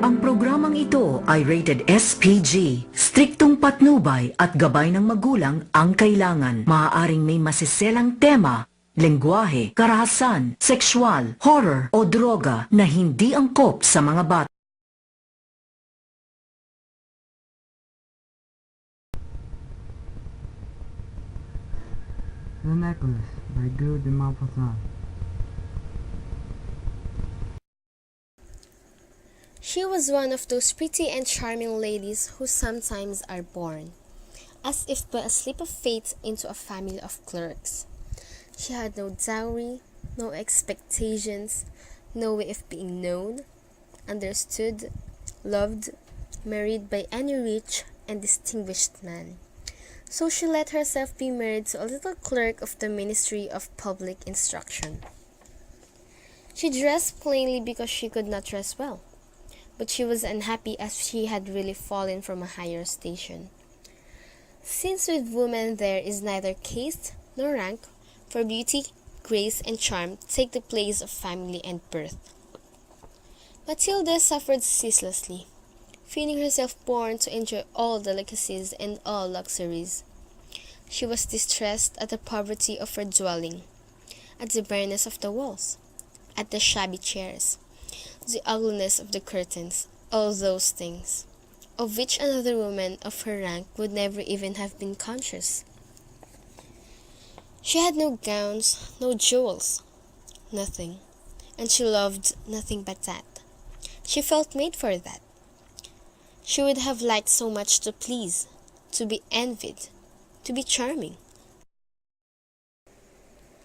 Ang programang ito ay rated SPG. Striktong patnubay at gabay ng magulang ang kailangan. Maaaring may masiselang tema, lengguwahe, karahasan, sexual, horror o droga na hindi angkop sa mga bata. The Necklace by Gu de Maupassant. She was one of those pretty and charming ladies who sometimes are born, as if by a slip of fate, into a family of clerks. She had no dowry, no expectations, no way of being known, understood, loved, married by any rich and distinguished man. So she let herself be married to a little clerk of the Ministry of Public Instruction. She dressed plainly because she could not dress well, but she was unhappy as she had really fallen from a higher station. Since with women there is neither caste nor rank, for beauty, grace, and charm take the place of family and birth. Matilda suffered ceaselessly, feeling herself born to enjoy all delicacies and all luxuries. She was distressed at the poverty of her dwelling, at the bareness of the walls, at the shabby chairs, the ugliness of the curtains, all those things, of which another woman of her rank would never even have been conscious. She had no gowns, no jewels, nothing, and she loved nothing but that. She felt made for that. She would have liked so much to please, to be envied, to be charming.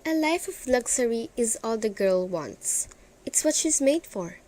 A life of luxury is all the girl wants. It's what she's made for.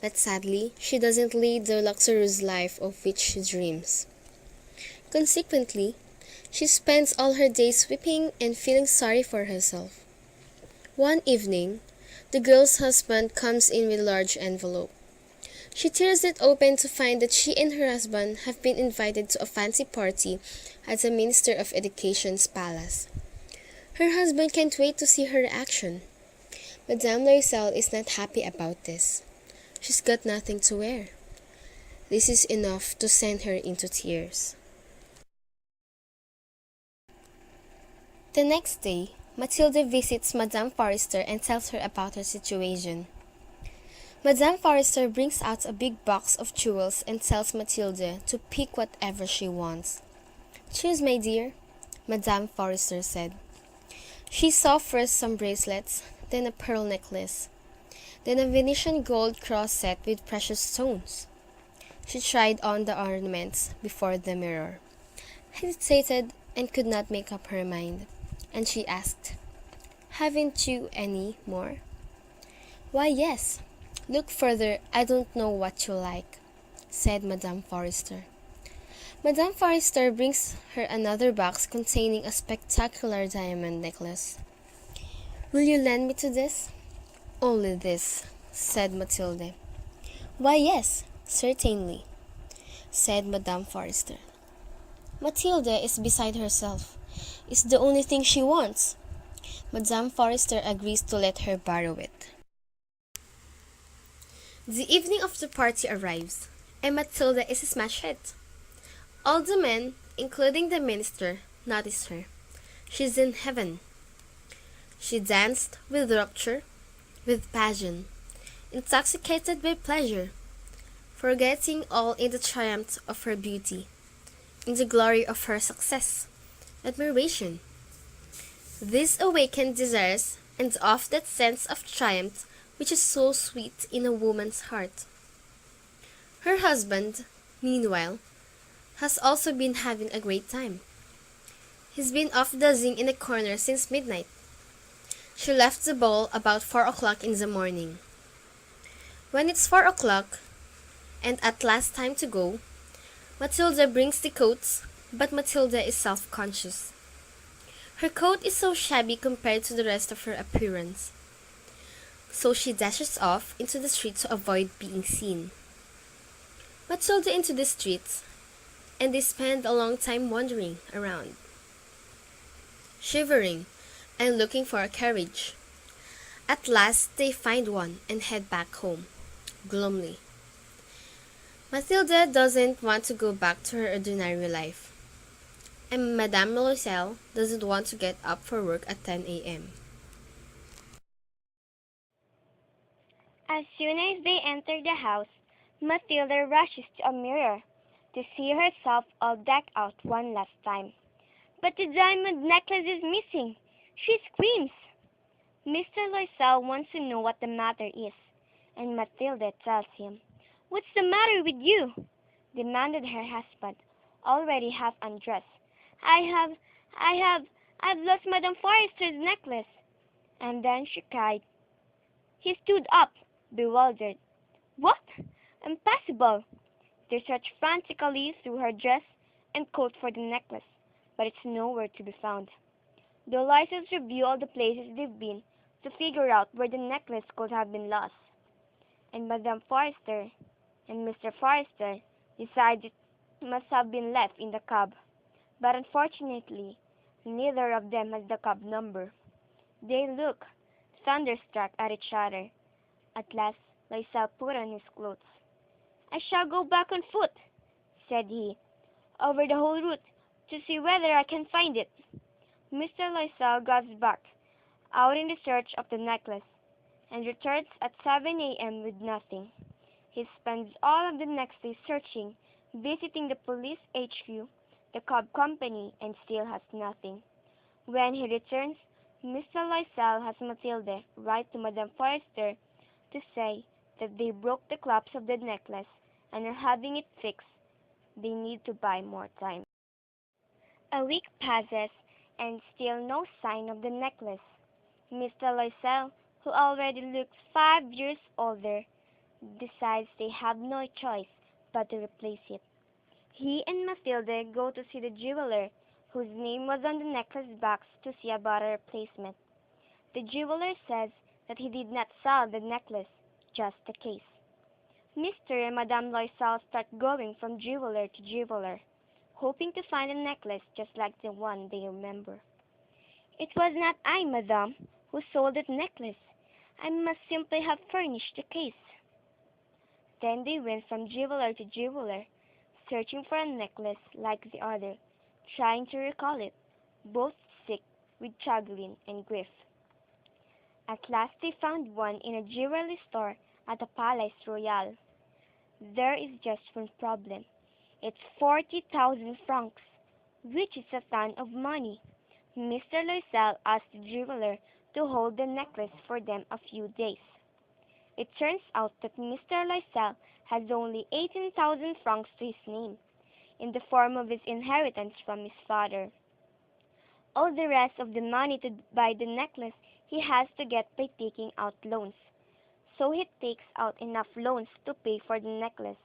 But sadly, she doesn't lead the luxurious life of which she dreams. Consequently, she spends all her days weeping and feeling sorry for herself. One evening, the girl's husband comes in with a large envelope. She tears it open to find that she and her husband have been invited to a fancy party at the Minister of Education's palace. Her husband can't wait to see her reaction. Madame Loisel is not happy about this. She's got nothing to wear. This is enough to send her into tears. The next day, Matilda visits Madame Forrester and tells her about her situation. Madame Forrester brings out a big box of jewels and tells Matilda to pick whatever she wants. "Choose, my dear," Madame Forrester said. She saw first some bracelets, then a pearl necklace, then a Venetian gold cross set with precious stones. She tried on the ornaments before the mirror, hesitated, and could not make up her mind, and she asked, "Haven't you any more?" "Why, yes. Look further, I don't know what you like," said Madame Forrester. Madame Forrester brings her another box containing a spectacular diamond necklace. "Will you lend me to this?" "Only this," said Matilda. "Why, yes, certainly," said Madame Forrester. Matilda is beside herself. It's the only thing she wants. Madame Forrester agrees to let her borrow it. The evening of the party arrives, and Matilda is a smash hit. All the men, including the minister, notice her. She's in heaven. She danced with rapture, with passion, intoxicated by pleasure, forgetting all in the triumph of her beauty, in the glory of her success, admiration. This awakened desires and of that sense of triumph which is so sweet in a woman's heart. Her husband, meanwhile, has also been having a great time. He's been off dozing in a corner since midnight. She left the ball about 4 o'clock in the morning. When it's 4 o'clock, and at last time to go, Matilda brings the coats, but Matilda is self-conscious. Her coat is so shabby compared to the rest of her appearance. So she dashes off into the street to avoid being seen. Matilda into the streets, and they spend a long time wandering around, shivering and looking for a carriage. At last they find one and head back home, gloomily. Matilda doesn't want to go back to her ordinary life, and Madame Loisel doesn't want to get up for work at 10 a.m. As soon as they enter the house, Matilda rushes to a mirror to see herself all decked out one last time. But the diamond necklace is missing. She screams. Mr. Loisel wants to know what the matter is, and Matilda tells him. "What's the matter with you?" demanded her husband, already half undressed. I have, I have, I've lost Madame Forrester's necklace." And then she cried. He stood up, bewildered. "What? Impossible!" They searched frantically through her dress and coat for the necklace, but it's nowhere to be found. The Loisels review all the places they've been to figure out where the necklace could have been lost, and Madame Forrester and Mr. Forrester decide it must have been left in the cab. But unfortunately, neither of them has the cab number. They look, thunderstruck, at each other. At last, Loisel put on his clothes. "I shall go back on foot," said he, "over the whole route, to see whether I can find it." Mr. Loisel goes back, out in the search of the necklace, and returns at 7 a.m. with nothing. He spends all of the next day searching, visiting the police HQ, the cab company, and still has nothing. When he returns, Mr. Loisel has Matilda write to Madame Forrester to say that they broke the clasp of the necklace and are having it fixed. They need to buy more time. A week passes, and still no sign of the necklace. Mr. Loisel, who already looks 5 years older, decides they have no choice but to replace it. He and Matilda go to see the jeweler whose name was on the necklace box to see about a replacement. The jeweler says that he did not sell the necklace, just the case. Mr. and Madame Loisel start going from jeweler to jeweler, hoping to find a necklace just like the one they remember. "It was not I, madame, who sold that necklace. I must simply have furnished the case." Then they went from jeweler to jeweler, searching for a necklace like the other, trying to recall it, both sick with chagrin and grief. At last they found one in a jewelry store at the Palais Royal. There is just one problem. It's 40,000 francs, which is a ton of money. Mr. Loisel asked the jeweler to hold the necklace for them a few days. It turns out that Mr. Loisel has only 18,000 francs to his name, in the form of his inheritance from his father. All the rest of the money to buy the necklace he has to get by taking out loans. So he takes out enough loans to pay for the necklace,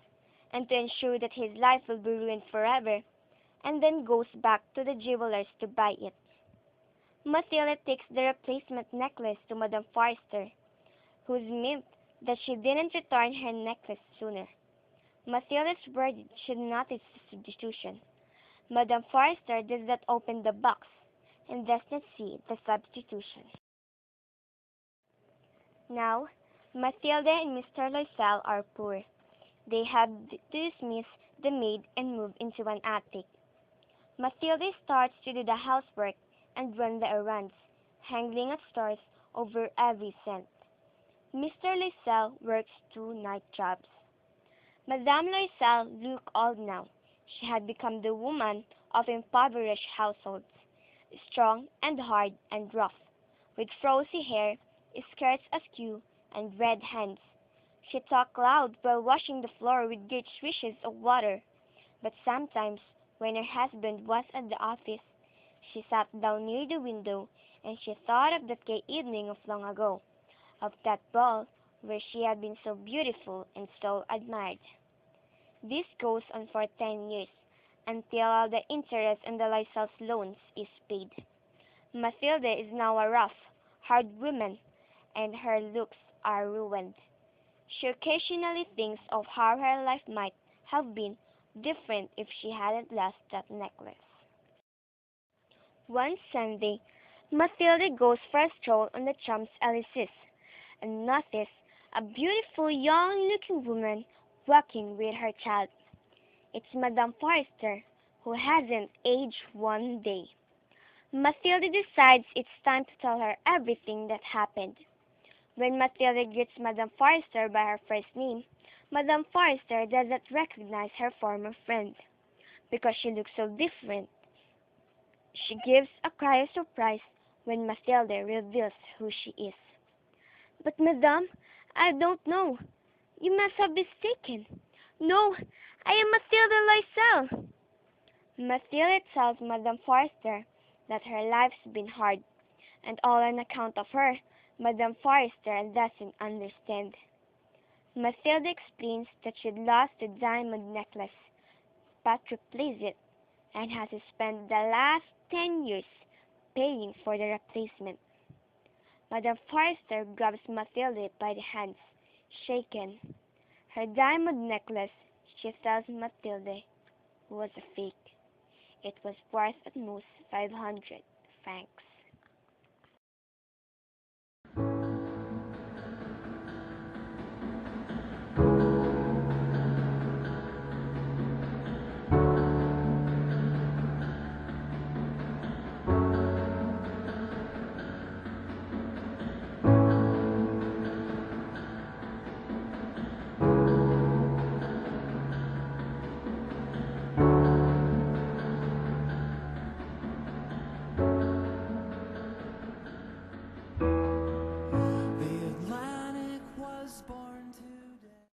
and to ensure that his life will be ruined forever, and then goes back to the jewelers to buy it. Matilda takes the replacement necklace to Madame Forrester, who's miffed that she didn't return her necklace sooner. Matilda's worried she noticed the substitution. Madame Forrester does not open the box, and does not see the substitution. Now, Matilda and Mr. Loisel are poor. They have to dismiss the maid and move into an attic. Matilda starts to do the housework and run the errands, haggling at stores over every cent. Mr. Loisel works 2 night jobs. Madame Loisel looked old now. She had become the woman of impoverished households, strong and hard and rough, with frosy hair, skirts askew, and red hands. She talked loud while washing the floor with great swishes of water, but sometimes, when her husband was at the office, she sat down near the window and she thought of that gay evening of long ago, of that ball where she had been so beautiful and so admired. This goes on for 10 years, until all the interest on the Loisel's loans is paid. Matilda is now a rough, hard woman, and her looks are ruined. She occasionally thinks of how her life might have been different if she hadn't lost that necklace. One Sunday, Matilda goes for a stroll on the Champs-Élysées and notices a beautiful young-looking woman walking with her child. It's Madame Forrester, who hasn't aged one day. Mathilde decides it's time to tell her everything that happened. When Mathilde greets Madame Forrester by her first name, Madame Forrester doesn't recognize her former friend. Because she looks so different, she gives a cry of surprise when Mathilde reveals who she is. But Madame, I don't know. You must have mistaken. No, I am Mathilde Loisel. Mathilde tells Madame Forrester that her life's been hard, and all on account of her, Madame Forrester doesn't understand. Mathilde explains that she'd lost the diamond necklace, but replaced it, and has spent the last 10 years paying for the replacement. Madame Forrester grabs Mathilde by the hands, shaken. Her diamond necklace, she tells Mathilde, was a fake. It was worth at most 500 francs.